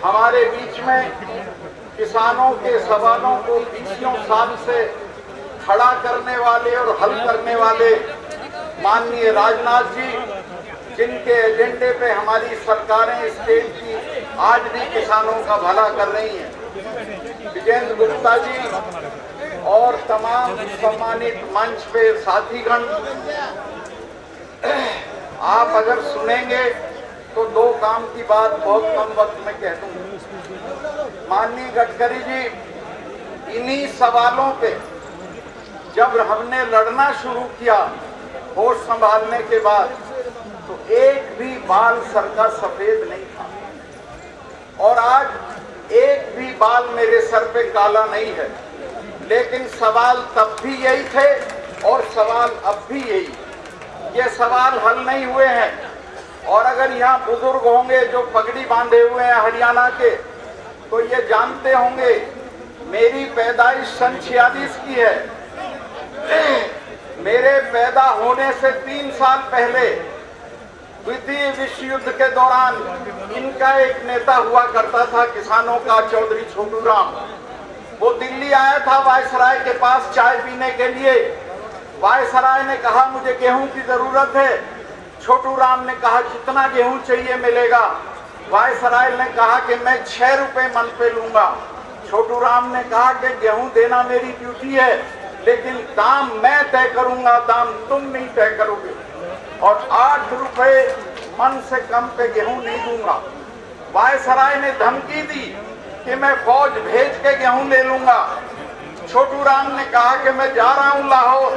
हमारे बीच में किसानों के सवालों को 20 साल से खड़ा करने वाले और हल करने वाले माननीय राजनाथ जी, जिनके एजेंडे पे हमारी सरकारें स्टेट की आज भी किसानों का भला कर रही हैं, विजेंद्र गुप्ता जी और तमाम सम्मानित मंच पे साथीगण, आप अगर सुनेंगे तो 2 काम की बात बहुत कम वक्त में कह दूंगा। माननीय गडकरी जी, इन्हीं सवालों पे जब हमने लड़ना शुरू किया होश संभालने के बाद, तो एक भी बाल सर का सफेद नहीं था और आज एक भी बाल मेरे सर पे काला नहीं है। लेकिन सवाल तब भी यही थे और सवाल अब भी यही, ये सवाल हल नहीं हुए हैं। और अगर यहाँ बुजुर्ग होंगे जो पगड़ी बांधे हुए हैं हरियाणा के, तो ये जानते होंगे मेरी पैदाइश सन 46 की है। मेरे पैदा होने से 3 साल पहले द्वितीय विश्व युद्ध के दौरान इनका एक नेता हुआ करता था किसानों का, चौधरी छोटू राम। वो दिल्ली आया था वायसराय के पास चाय पीने के लिए। वायसराय ने कहा मुझे गेहूं की जरूरत है। छोटू राम ने कहा जितना गेहूं चाहिए मिलेगा। वायसराय ने कहा कि मैं 6 रुपए मन पे लूंगा। छोटू राम ने कहा कि गेहूं देना मेरी ड्यूटी है, लेकिन दाम मैं तय करूंगा, दाम तुम नहीं तय करोगे, और 8 रुपए मन से कम पे गेहूं नहीं दूंगा। वायसराय ने धमकी दी कि मैं फौज भेज के गेहूं ले लूंगा। छोटू राम ने कहा कि मैं जा रहा हूं लाहौर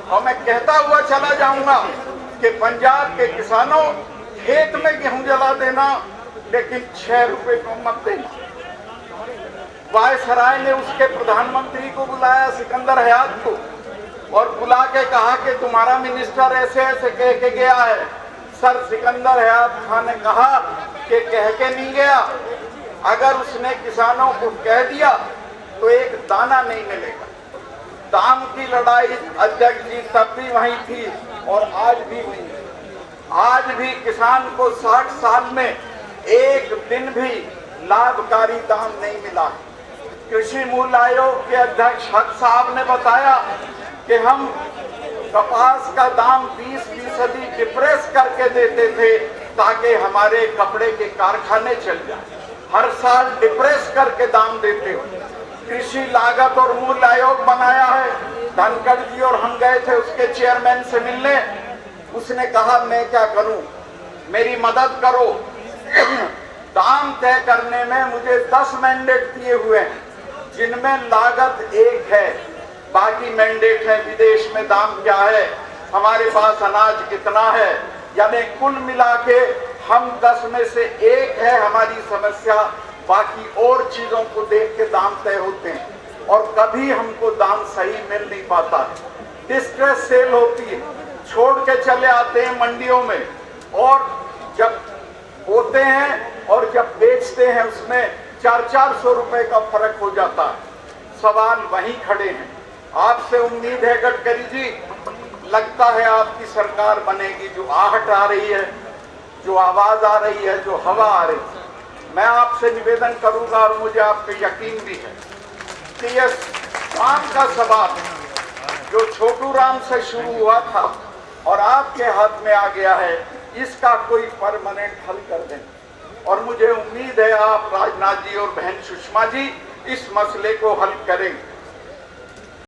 और मैं कहता हुआ चला जाऊंगा कि पंजाब के किसानों खेत में गेहूं जला देना, लेकिन 6 रुपए को मत देना। वायसराय ने उसके प्रधानमंत्री को बुलाया, सिकंदर हयात को, और बुला के कहा कि तुम्हारा मिनिस्टर ऐसे ऐसे कह के गया है। सर, सिकंदर हयात खान ने कहा कि कह के नहीं गया, अगर उसने किसानों को कह दिया तो एक दाना नहीं मिलेगा। दाम की लड़ाई अध्यक्ष जी तब भी वही थी और आज भी वही है। आज भी किसान को 60 साल में एक दिन भी लाभकारी दाम नहीं मिला। कृषि मूल्य आयोग के अध्यक्ष हक साहब ने बताया कि हम कपास का दाम 20% डिप्रेस करके देते थे ताकि हमारे कपड़े के कारखाने चल जाए। हर साल डिप्रेस करके दाम देते हो। कृषि लागत और मूल्य आयोग बनाया है, धनखड़ जी और हम गए थे उसके चेयरमैन से मिलने। उसने कहा मैं क्या करूं, मेरी मदद करो। दाम तय करने में मुझे 10 मैंडेट दिए हुए हैं, जिनमें लागत एक है, बाकी मैंडेट है विदेश में दाम क्या है, हमारे पास अनाज कितना है, यानी कुल मिला के हम 10 में से एक है हमारी समस्या। बाकी और चीजों को देख के दाम तय होते हैं और कभी हमको दाम सही मिल नहीं पाता है। डिस्ट्रेस सेल होती है, छोड़ के चले आते हैं मंडियों में, और जब बोते हैं और जब बेचते हैं उसमें 400-400 रुपए का फर्क हो जाता है। सवाल वहीं खड़े हैं। आपसे उम्मीद है गडकरी जी, लगता है आपकी सरकार बनेगी। जो आहट आ रही है, जो आवाज आ रही है, जो हवा आ रही है, मैं आपसे निवेदन करूंगा और मुझे आप पे यकीन भी है कि यह काम का सवाल जो छोटू राम से शुरू हुआ था और आपके हाथ में आ गया है, इसका कोई परमानेंट हल कर दें। और मुझे उम्मीद है आप राजनाथ जी और बहन सुषमा जी इस मसले को हल करेंगे।